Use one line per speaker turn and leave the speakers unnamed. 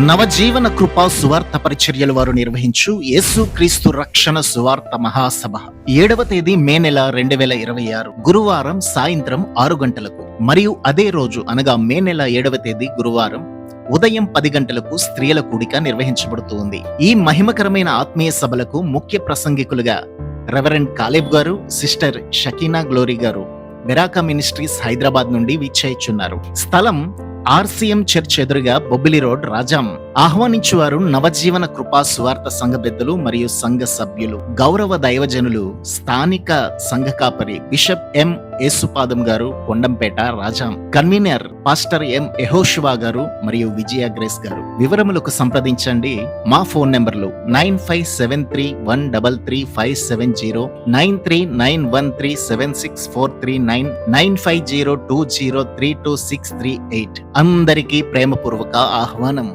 నవజీవన కృపా సువార్త పరిచర్యలు వారు నిర్వహించు యేసుక్రీస్తు రక్షణ సువార్త మహాసభ 7వ తేదీ మే నెల 2026 గురువారం సాయంత్రం 6 గంటలకు మరియు అదే రోజు అనగా మే నెల 7వ తేదీ గురువారం ఉదయం 10 గంటలకు స్త్రీల కూడిక నిర్వహించబడుతుంది. ఈ మహిమకరమైన ఆత్మీయ సభలకు ముఖ్య ప్రసంగికులుగా రెవరెండ్ కాలేబ్ గారు, సిస్టర్ షకీనా గ్లోరీ గారు బెరాకా మినిస్ట్రీస్ హైదరాబాద్ నుండి విచ్చేయుచున్నారు. స్థలం ఆర్సీఎం చర్చ్ ఎదురుగా బొబ్బిలి రోడ్, రాజాం. ఆహ్వానించువారు నవజీవన కృపా సువార్త సంఘ పెద్దలు మరియు సంఘ సభ్యులు, గౌరవ దైవజనులు, స్థానిక సంఘ కాపరి బిషప్ ఎం యేసుపాదం గారు, కొండంపేట, రాజాం. కన్వీనర్ పాస్టర్ ఎం యెహోషువా గారు మరియు విజయ గ్రేస్ గారు. వివరములకు సంప్రదించండి. మా ఫోన్ నెంబర్లు 9573133570, 9391376439, 9502032638. అందరికీ ప్రేమపూర్వక ఆహ్వానం.